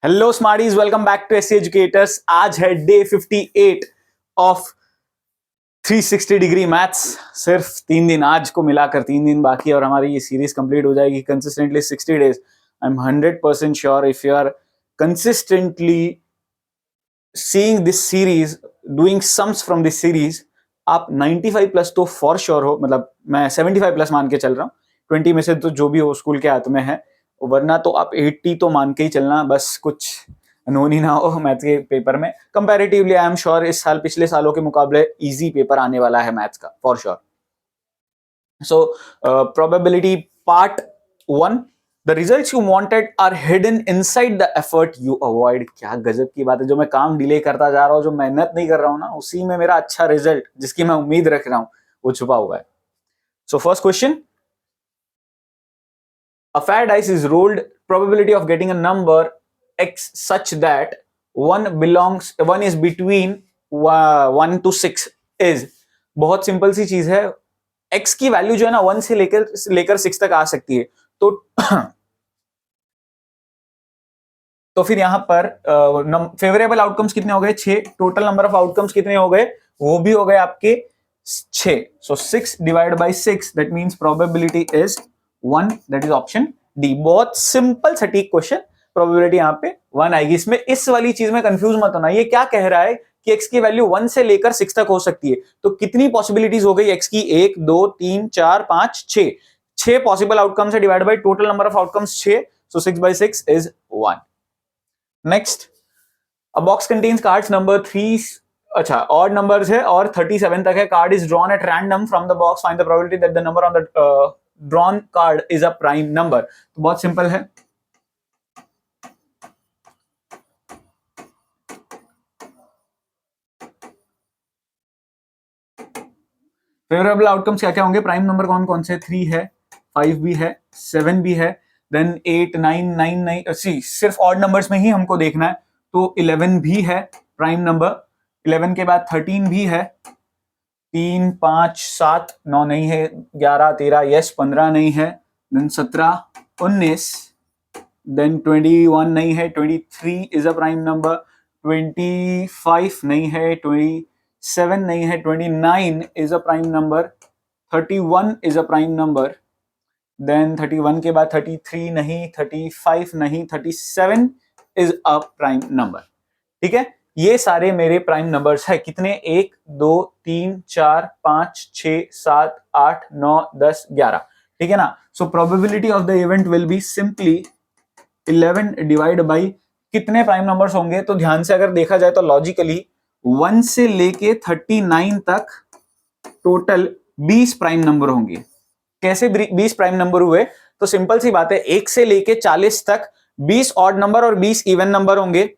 Hello smarties, welcome back to SC educators. आज है day 58 of 360 degree maths. सिर्फ 3 दिन आज को मिलाकर 3 दिन बाकी है और हमारी ये सीरीज कंप्लीट हो जाएगी consistently 60 days. I am 100% sure if you are consistently seeing this series, doing sums from this series, आप 95 प्लस तो फॉर श्योर हो। मतलब मैं 75 प्लस मान के चल रहा हूँ, 20 में से तो जो भी हो स्कूल के हाथ में है, वरना तो आप 80 तो मान के ही चलना, बस कुछ अनहोनी ही ना हो मैथ के पेपर में। कंपैरेटिवली आई एम श्योर इस साल पिछले सालों के मुकाबले इजी पेपर आने वाला है मैथ्स का, for sure. So probability part 1, the results you wanted are hidden inside the effort you avoid. क्या गजब की बात है, जो मैं काम डिले करता जा रहा हूँ, जो मेहनत नहीं कर रहा हूँ ना, उसी में मेरा अच्छा रिजल्ट जिसकी मैं उम्मीद रख रहा हूँ वो छुपा हुआ है। So first question, a fair dice is rolled, probability of getting a number x such that one is between 1 to 6 is। बहुत सिंपल सी चीज है, x की वैल्यू जो है ना 1 से लेकर 6 तक आ सकती है। तो तो फिर यहां पर फेवरेबल आउटकम्स कितने हो गए? 6। टोटल नंबर ऑफ आउटकम्स कितने हो गए? वो भी हो गए आपके 6। सो 6 divide by 6 that means probability is 1, that is option D. बहुत सिंपल सटीक क्वेश्चन, प्रोबेबिलिटी यहां पे 1 आएगी। इसमें इस वाली चीज में कंफ्यूज मत होना। ये क्या कह रहा है कि x की वैल्यू 1 से लेकर 6 तक हो सकती है। तो कितनी पॉसिबिलिटीज हो गई x की? 1 2 3 4 5 6। 6 पॉसिबल आउटकम्स है, divide by total number of outcomes 6, so 6 by 6 is 1। Next, a box contains cards number 3, अच्छा ऑड नंबर्स है और 37 तक है। Card is drawn at random from the box, find the probability that the number on the drawn card is a prime number. तो बहुत simple है, favourable outcomes क्या क्या होंगे? प्राइम नंबर कौन कौन से? 3 है, 5 भी है, 7 भी है, देन 8 9 9 9 सी सिर्फ ऑड नंबर्स में ही हमको देखना है। तो 11 भी है प्राइम नंबर। 11 के बाद 13 भी है, 3 5 7 9 नहीं है, 11 13 यस, 15 नहीं है, देन 17 19, देन 21 नहीं है, 23 इज अ प्राइम नंबर, 25 नहीं है, 27 नहीं है, 29 is a prime number, 31 is a prime number, then 31 के बाद 33 नहीं, 35 नहीं, 37 इज अ प्राइम नंबर। ठीक है, ये सारे मेरे प्राइम नंबर्स है। कितने? 1 2 3 4 5 6 7 8 9 10 11। ठीक है ना? So probability of the event will be simply 11 divide by कितने प्राइम नंबर्स होंगे? तो ध्यान से अगर देखा जाए तो लॉजिकली 1 से लेके 39 तक टोटल 20 प्राइम नंबर होंगे। कैसे 20 प्राइम नंबर हुए? तो सिंपल सी बात है, 1 से लेके 40 तक 20 ऑड नंबर और 20 इवन नंबर होंगे।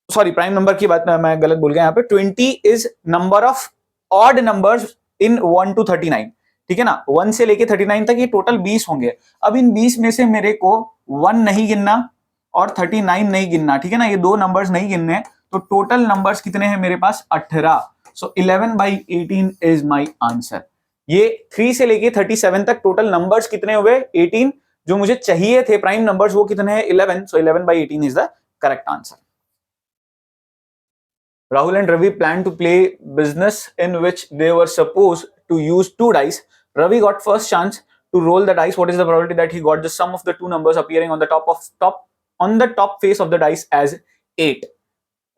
सॉरी, प्राइम नंबर की बात मैं गलत बोल गया यहाँ पे। 20 is number of odd numbers in 1 to 39। ठीक है ना? 1 से लेके 39 तक ये टोटल 20 होंगे। अब इन 20 में से मेरे को 1 नहीं गिनना और 39 नहीं गिनना। ठीक है ना? ये दो नंबर्स नहीं गिनने, तो टोटल नंबर्स कितने हैं मेरे पास? 18। सो 11 by 18 इज माई आंसर। ये 3 से लेके 37 तक टोटल नंबर्स कितने हुए? 18। जो मुझे चाहिए थे प्राइम नंबर्स वो कितने हैं? 11। सो 11 by 18 is the correct answer. Rahul and Ravi planned to play business in which they were supposed to use 2 dice. Ravi got first chance to roll the dice. What is the probability that he got the sum of the 2 numbers appearing on the top face of the dice as 8?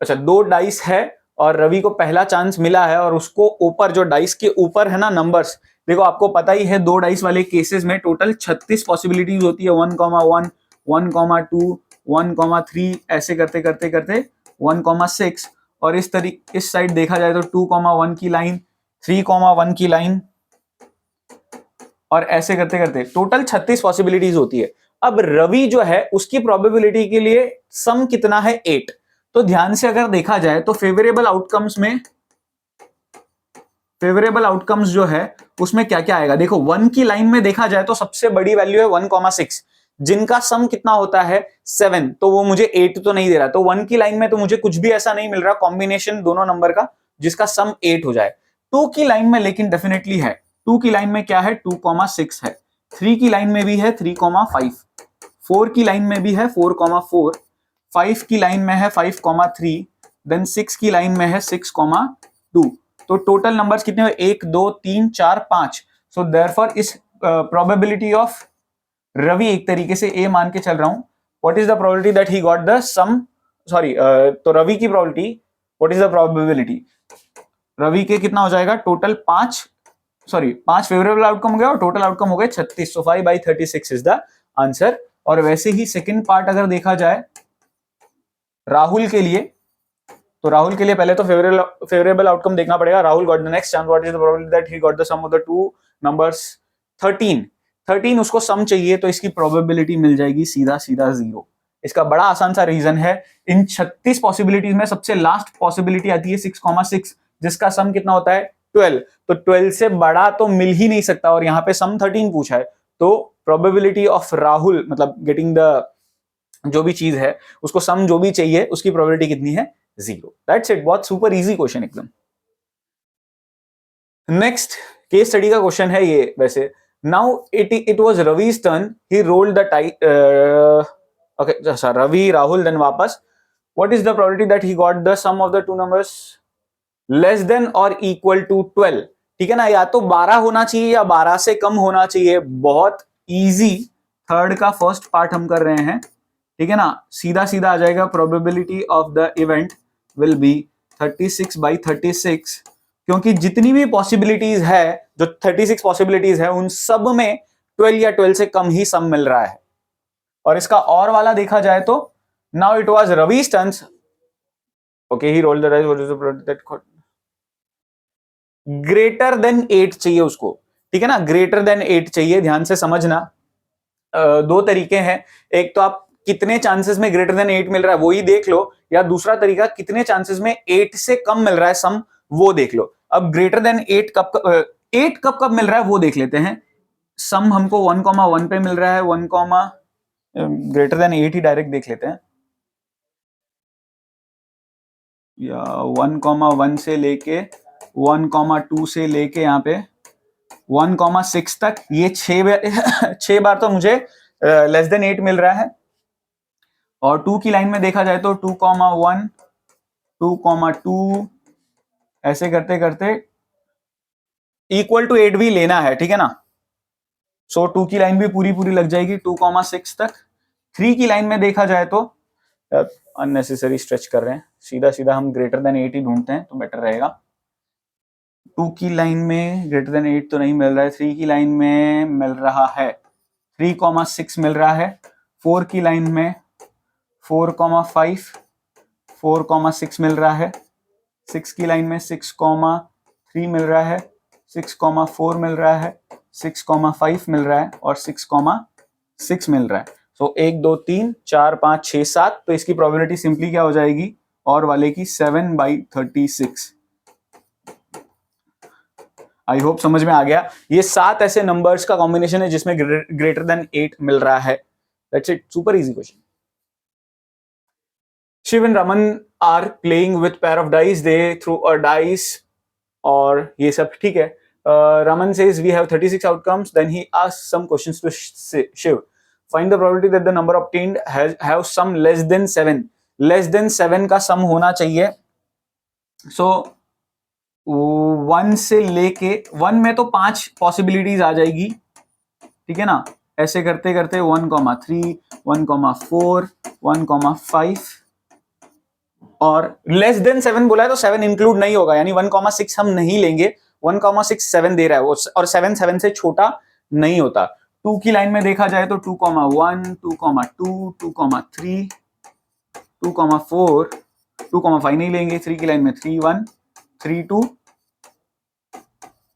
अच्छा, 2 dice है और रवि को पहला chance मिला है और उसको ऊपर जो डाइस के ऊपर है ना नंबर्स, देखो आपको पता ही है 2 डाइस वाले केसेस में टोटल 36 पॉसिबिलिटीज होती है। 1,1 1,2 1,3 ऐसे करते करते करते 1,6। और इस साइड देखा जाए तो 2,1 की लाइन, 3,1 की लाइन और ऐसे करते करते टोटल 36 पॉसिबिलिटीज होती है। अब रवि जो है उसकी प्रोबेबिलिटी के लिए सम कितना है? 8। तो ध्यान से अगर देखा जाए तो फेवरेबल आउटकम्स जो है उसमें क्या क्या आएगा? देखो 1 की लाइन में देखा जाए तो सबसे बड़ी वैल्यू है 1,6, जिनका सम कितना होता है? 7। तो वो मुझे 8 तो नहीं दे रहा। तो 1 की लाइन में तो मुझे कुछ भी ऐसा नहीं मिल रहा कॉम्बिनेशन दोनों नंबर का जिसका सम 8 हो जाए। 2 की लाइन में लेकिन डेफिनेटली है। 2 की लाइन में क्या है? 2,6 है। 3 की लाइन में भी है 3,5। 4 की लाइन में भी है 4,4। 5 की लाइन में है 5,3, देन 6 की लाइन में है 6,2। तो टोटल नंबर्स कितने हुए? 1 2 3 4 5। सो देयरफॉर इस प्रोबेबिलिटी ऑफ रवि, एक तरीके से ए मान के चल रहा हूं, what is the probability that he got the sum, sorry, तो रवि की probability, what is the probability, Ravi के कितना हो जाएगा? टोटल 5 फेवरेबल आउटकम हो गया और टोटल आउटकम हो गए 36। सो 5/36 इज द आंसर। और वैसे ही सेकंड पार्ट अगर देखा जाए राहुल के लिए, तो राहुल के लिए पहले तो फेवरेबल आउटकम देखना पड़ेगा। Rahul got the next chance, what is the probability that he got the sum of the two numbers 13 उसको सम चाहिए, तो इसकी प्रोबेबिलिटी मिल जाएगी सीधा सीधा 0। इसका बड़ा आसान सा रीजन है, इन 36 पॉसिबिलिटीज में सबसे लास्ट पॉसिबिलिटी आती है 6,6, जिसका सम कितना होता है? 12। तो 12 से बड़ा तो मिल ही नहीं सकता, और यहाँ पे सम 13 पूछा है, तो प्रोबेबिलिटी ऑफ राहुल, मतलब गेटिंग द जो भी चीज है उसको सम जो भी चाहिए, उसकी प्रोबेबिलिटी कितनी है? 0। That's it. बहुत सुपर इजी क्वेश्चन एकदम। नेक्स्ट केस स्टडी का क्वेश्चन है ये। वैसे now it was Ravi's turn, he rolled the die, okay sir, Ravi, Rahul, then वापस। What is the probability that he got the sum of the two numbers less than और equal to 12? ठीक है ना, या तो 12 होना चाहिए या 12 से कम होना चाहिए। बहुत इजी। थर्ड का फर्स्ट पार्ट हम कर रहे हैं, ठीक है ना, सीधा सीधा आ जाएगा। Probability of the event will be 36/36, क्योंकि जितनी भी पॉसिबिलिटीज है, जो 36 पॉसिबिलिटीज है, उन सब में 12 या 12 से कम ही सम मिल रहा है। और इसका और वाला देखा जाए तो now it was Ravi's turn, okay, he rolled the dice, what is the probability that greater than 8 चाहिए उसको, ठीक है ना, ग्रेटर देन 8 चाहिए। ध्यान से समझना, दो तरीके हैं, एक तो आप कितने चांसेस में ग्रेटर देन 8 मिल रहा है वो ही देख लो, या दूसरा तरीका कितने चांसेस में 8 से कम मिल रहा है सम, वो देख लो। अब ग्रेटर देन 8 कब मिल रहा है वो देख लेते हैं। सम हमको 1,1 पे मिल रहा है, 1, ग्रेटर देन 8 ही डायरेक्ट देख लेते हैं, या 1,1 से लेके 1,2 से लेके यहाँ पे 1,6 तक, ये 6 बार तो मुझे लेस देन 8 मिल रहा है। और 2 की लाइन में देखा जाए तो 2,1, 2,2, ऐसे करते करते इक्वल टू 8 भी लेना है, ठीक है ना। सो 2 की लाइन भी पूरी पूरी लग जाएगी 2,6 तक। 3 की लाइन में देखा जाए तो अननेसेसरी स्ट्रेच कर रहे हैं, सीधा सीधा हम ग्रेटर देन 8 ही ढूंढते हैं तो बेटर रहेगा। 2 की लाइन में ग्रेटर देन 8 तो नहीं मिल रहा है, 3 की लाइन में मिल रहा है, 3,6 मिल रहा है। 4 की लाइन में 4,5, 4,6 मिल रहा है। 6 की लाइन में 6,3 मिल रहा है, 6,4 मिल रहा है, 6,5 मिल रहा है और 6,6 मिल रहा है। सो 1 2 3 4 5 6 7, तो इसकी प्रोबेबिलिटी सिंपली क्या हो जाएगी, और वाले की 7/36। आई होप समझ में आ गया। ये 7 ऐसे नंबर्स का कॉम्बिनेशन है जिसमें ग्रेटर देन 8 मिल रहा है। That's it, super easy question. Shiv and Raman are playing with pair of dice, they throw a dice, और ये सब ठीक है। Raman says we have 36 outcomes, then he asks some questions to Shiv. Find the probability that the number obtained have sum less than 7. Less than 7 का सम होना चाहिए। So 1 से लेके 1 में तो 5 पॉसिबिलिटीज आ जाएगी, ठीक है ना, ऐसे करते करते 1,3, 1,4, 1,5, और लेस देन 7 बोला है तो 7 इंक्लूड नहीं होगा, यानी 1,6 हम नहीं लेंगे। 1,6 7 दे रहा है वो, और 7 से छोटा नहीं होता। 2 की लाइन में देखा जाए तो 2,1, 2,2, 2,3, 2,4, 2,5 नहीं लेंगे। 3 की लाइन में 3,1, 3,2,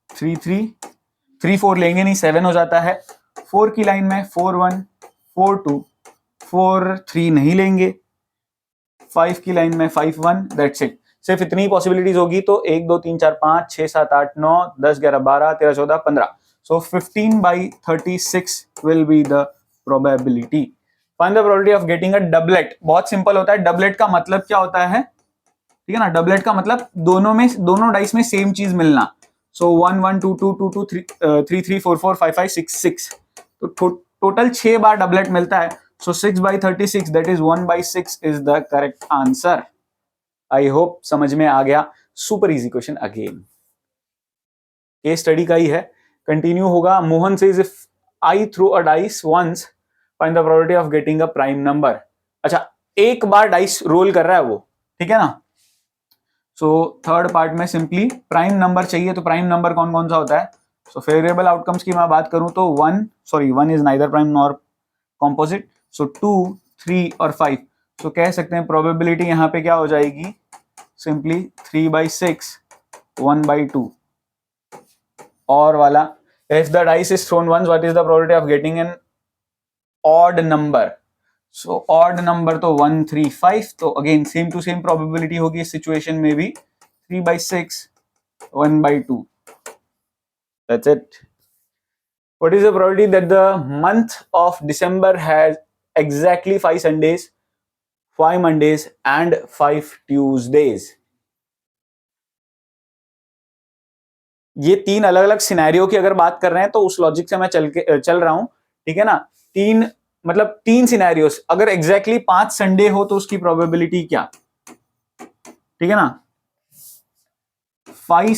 3,3, 3,4 लेंगे नहीं, 7 हो जाता है। 4 की लाइन में 4,1, 4,2, 4,3 नहीं लेंगे। 5 की लाइन में 5,1, दैट्स इट। सिर्फ इतनी पॉसिबिलिटीज होगी, तो 1 2 3 4 5 6 7 8 9 10 11 12 13 14 15, सो 15/36 will be the probability. Find the probability of getting a doublet. बहुत सिंपल होता है। डबलेट का मतलब क्या होता है, ठीक है ना, डबलेट का मतलब दोनों डाइस में सेम चीज मिलना। सो 1 1 2 2 2 2 3 3 3 4 4 5 5 6 6, तो टोटल 6 बार डबलेट मिलता है। So 6 by 36, that is 1 by 6 is the correct answer. I hope समझ में आ गया. Super easy question again, case study का ही है. कंटिन्यू होगा. Mohan says if I throw a dice once find the probability of getting a prime number. अच्छा, एक बार डाइस रोल कर रहा है वो, ठीक है ना. सो थर्ड पार्ट में सिंपली प्राइम नंबर चाहिए. तो प्राइम नंबर कौन कौन सा होता है? सो फेवरेबल आउटकम्स की मैं बात करूं तो 1 is neither prime nor composite. So 2, 3 और 5. सो कह सकते हैं प्रोबेबिलिटी यहां पे क्या हो जाएगी? सिंपली 3/6, 1/2. और वाला, if the dice is thrown once, what is the probability of getting an odd number? So odd number तो 1, 3, 5. तो again same to same probability होगी इस situation में भी, 3/6, 1/2. That's it. What is the probability that the month of December has exactly 5 Sundays, 5 Mondays and 5 Tuesdays? ये 3 अलग अलग scenario की अगर बात कर रहे हैं तो उस लॉजिक से मैं चल रहा हूं, ठीक है ना. 3 सिनेरियोस. अगर एग्जैक्टली 5 संडे हो तो उसकी प्रोबेबिलिटी क्या, ठीक है ना. 5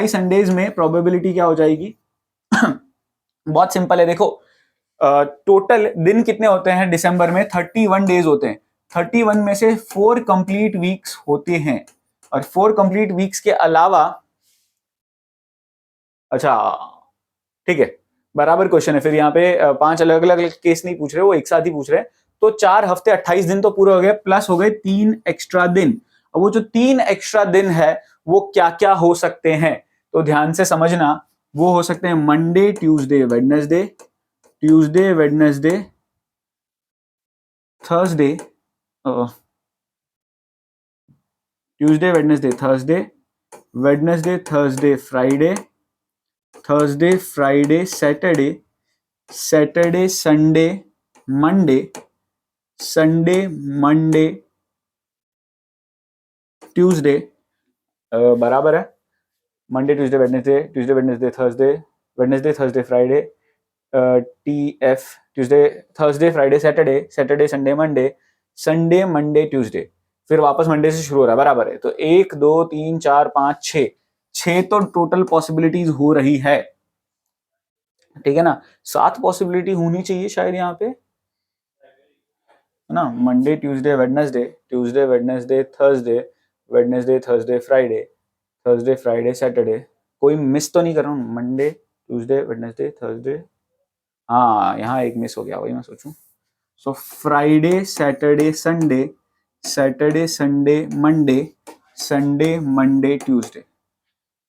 संडेज में प्रोबेबिलिटी क्या हो जाएगी? बहुत सिंपल है. देखो, टोटल दिन कितने होते हैं दिसंबर में? 31 डेज होते हैं. 31 में से 4 कंप्लीट वीक्स होते हैं. और 4 कंप्लीट वीक्स के अलावा, अच्छा ठीक है, बराबर क्वेश्चन है. फिर यहाँ पे 5 अलग अलग केस नहीं पूछ रहे, वो एक साथ ही पूछ रहे हैं. तो 4 हफ्ते 28 दिन तो पूरे हो गए, प्लस हो गए 3 एक्स्ट्रा दिन. और वो जो 3 एक्स्ट्रा दिन है वो क्या क्या हो सकते हैं? तो ध्यान से समझना. वो हो सकते हैं Monday, Tuesday, Wednesday, Tuesday, Wednesday, Thursday, Tuesday, Wednesday, Thursday, Wednesday, Thursday, Friday, Thursday, Friday, Saturday, Saturday, Sunday, Monday, Sunday, Monday, Tuesday. बराबर है. Monday, Tuesday, Wednesday, Tuesday, Wednesday, Thursday, Wednesday, Thursday, Friday, TF, Tuesday, Thursday, Friday, Saturday, Saturday, Sunday, Monday, Sunday, Monday, Tuesday. फिर वापस Monday से शुरू हो रहा है. बराबर है. तो 1, 2, 3, 4, 5, 6 तो टोटल पॉसिबिलिटीज हो रही है, ठीक है ना. 7 पॉसिबिलिटी होनी चाहिए शायद यहाँ पे, है ना. Monday, Tuesday, Wednesday, Tuesday, Wednesday, Thursday, Wednesday, Thursday, Friday, Thursday, Friday, Saturday. कोई मिस तो नहीं कर रहा हूँ? Monday, Tuesday, Wednesday, Thursday. हाँ, यहाँ एक मिस हो गया, वही मैं सोचूं. So Friday, Saturday, Sunday, Saturday, Sunday, Monday, Sunday, Monday, Tuesday.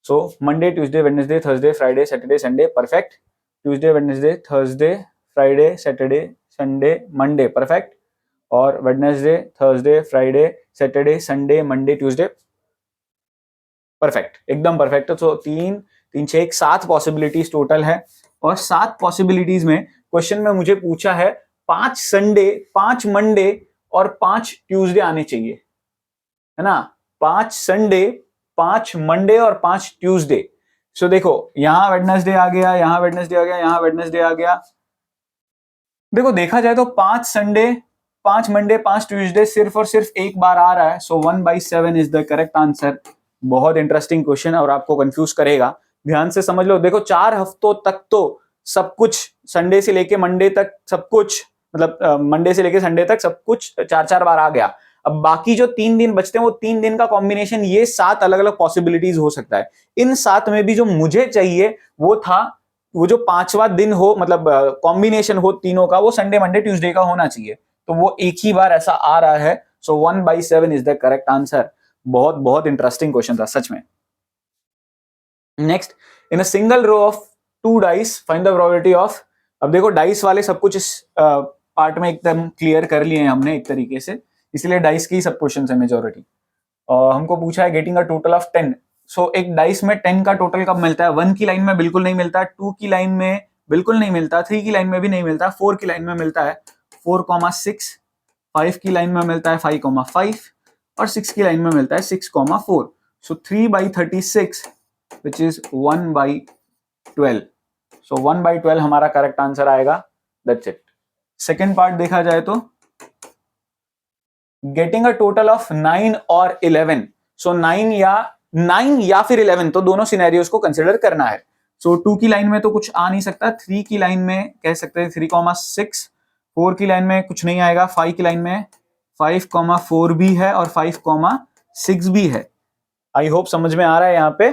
So Monday, Tuesday, Wednesday, Thursday, Friday, Saturday, Sunday, perfect. Tuesday, Wednesday, Thursday, Friday, Saturday, Sunday, Monday, perfect. और Wednesday, Thursday, Friday, Saturday, Sunday, Monday, Tuesday, perfect, एकदम perfect. तो 3, 3, 6, 7 possibilities total है. और 7 possibilities में question में मुझे पूछा है 5 संडे, 5 मंडे और 5 ट्यूसडे आने चाहिए, है ना. 5 संडे, 5 मंडे और 5 ट्यूसडे. सो देखो, यहां वेडनेसडे आ गया, यहां वेडनेसडे आ गया, यहां वेडनेसडे आ गया. देखो, देखा जाए तो 5 संडे, 5 मंडे, 5 ट्यूसडे सिर्फ और सिर्फ एक बार आ रहा है. So 1/7 is the correct answer. बहुत इंटरेस्टिंग क्वेश्चन है और आपको कंफ्यूज करेगा. ध्यान से समझ लो. देखो, 4 हफ्तों तक तो सब कुछ, संडे से लेके मंडे तक सब कुछ, मतलब मंडे से लेके संडे तक सब कुछ 4-4 बार आ गया. अब बाकी जो 3 दिन बचते हैं वो 3 दिन का कॉम्बिनेशन, ये 7 अलग अलग पॉसिबिलिटीज हो सकता है. इन 7 में भी जो मुझे चाहिए वो था, वो जो 5वां दिन हो, मतलब कॉम्बिनेशन हो तीनों का, वो संडे, मंडे, ट्यूसडे का होना चाहिए. तो वो एक ही बार ऐसा आ रहा है. So 1/7 is the correct answer. बहुत बहुत इंटरेस्टिंग क्वेश्चन था सच में. Next, in a single row of 2 dice find the probability of. अब देखो, डाइस वाले सब कुछ इस पार्ट में एकदम क्लियर कर लिए हैं हमने एक तरीके से, इसलिए डाइस की सब क्वेश्चन है मेजोरिटी. हमको पूछा है गेटिंग अ टोटल ऑफ 10. सो एक डाइस में 10 का टोटल कब मिलता है? 1 की लाइन में बिल्कुल नहीं मिलता, 2 की लाइन में बिल्कुल नहीं मिलता, 3 की लाइन में भी नहीं मिलता, 4 की लाइन में मिलता है 4,6, 5 की लाइन में मिलता है 5,5 और 6 की लाइन में मिलता है 6,4. सो 3/36 which is 1/12. सो 1/12 हमारा करेक्ट आंसर आएगा. That's it. सेकेंड पार्ट देखा जाए तो गेटिंग अ टोटल ऑफ 9 और 11, सो 9 या फिर 11, तो दोनों सिनेरियोस को कंसिडर करना है। सो 2 की लाइन में तो कुछ आ नहीं सकता, 3 की लाइन में कह सकते हैं 3,6, 4 की लाइन में कुछ नहीं आएगा, 5 की लाइन में 5,4 भी है और 5,6 भी है। आई होप समझ में आ रहा है यहाँ पे।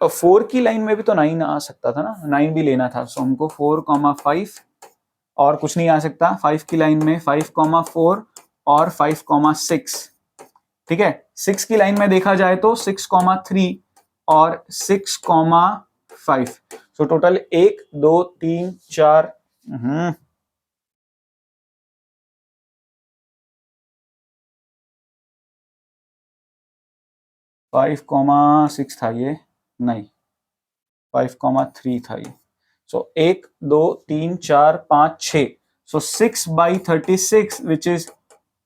4 की लाइन में भी तो 9 आ सकता था ना, 9 भी लेना था, सो हमको 4,5 और कुछ नहीं आ सकता। 5 की लाइन में 5,4 और 5,6, ठीक है। 6 की लाइन में देखा जाए तो 6,3 और 6,5, सो टोटल 1 2 3 4 5,6 था ये, नहीं 5,3 था ये। सो 1 2 3 4 5 6, सो 6/36 विच इज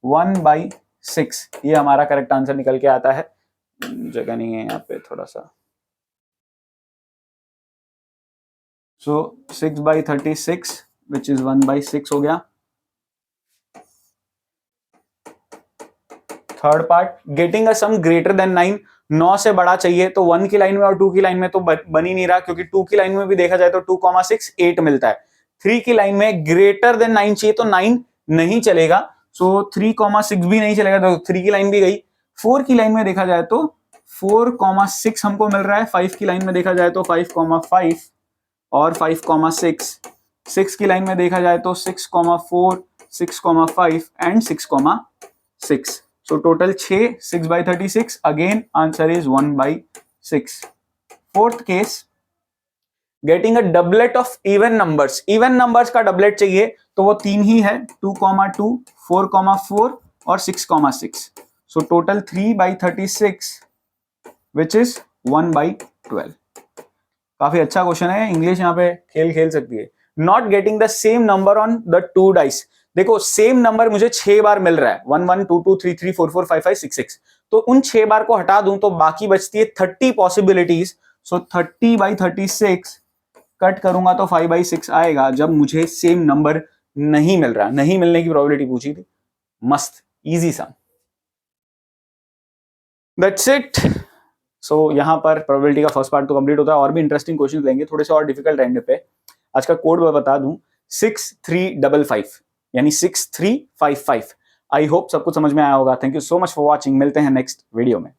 1/6, ये हमारा करेक्ट आंसर निकल के आता है। जगह नहीं है यहाँ पे थोड़ा सा, सो 6/36 विच इज 1/6 हो गया। Third part, getting a some greater than 9, 9 से बड़ा चाहिए, तो 1 की लाइन में और 2 की लाइन में तो बन ही नहीं रहा, क्योंकि 2 की लाइन में भी देखा जाए तो 2,6 8 मिलता है। 3 की लाइन में ग्रेटर देन 9 चाहिए, तो 9 नहीं चलेगा, सो 3,6 भी नहीं चलेगा, तो 3 की लाइन भी गई। 4 की लाइन में देखा जाए तो 4,6 हमको मिल रहा है। 5 की लाइन में देखा जाए तो 5,5 और 5,6, 6 की लाइन में देखा जाए तो 6,4 6,5 and 6,6, so total 6, 6/36, again answer is 1/6। Fourth case, getting a doublet of even numbers, even numbers का डबलेट चाहिए, तो वो 3 ही है, 2,2 4,4 और 6,6, सो टोटल 3/36 विच इज 1/12। काफी अच्छा क्वेश्चन है, इंग्लिश यहाँ पे खेल खेल सकती है। Not getting the same number on the 2 dice, देखो सेम नंबर मुझे 6 बार मिल रहा है, 1 1 2 2 3 3 4 4 5 5 6 6, तो उन 6 बार को हटा दूं तो बाकी बचती है 30 पॉसिबिलिटीज, सो 30/36 कट करूंगा तो 5/6 आएगा, जब मुझे सेम नंबर नहीं मिल रहा। नहीं मिलने की प्रोबेबिलिटी पूछी थी, मस्त इजी सा, दैट्स इट। सो यहाँ पर प्रोबेबिलिटी का फर्स्ट पार्ट तो कंप्लीट होता है, और भी इंटरेस्टिंग क्वेश्चन लेंगे थोड़े से और डिफिकल्ट एंड पे। आज का कोड मैं बता दूं, 6355, यानी 6355। आई होप सब कुछ समझ में आया होगा। Thank you so much for watching, मिलते हैं नेक्स्ट वीडियो में।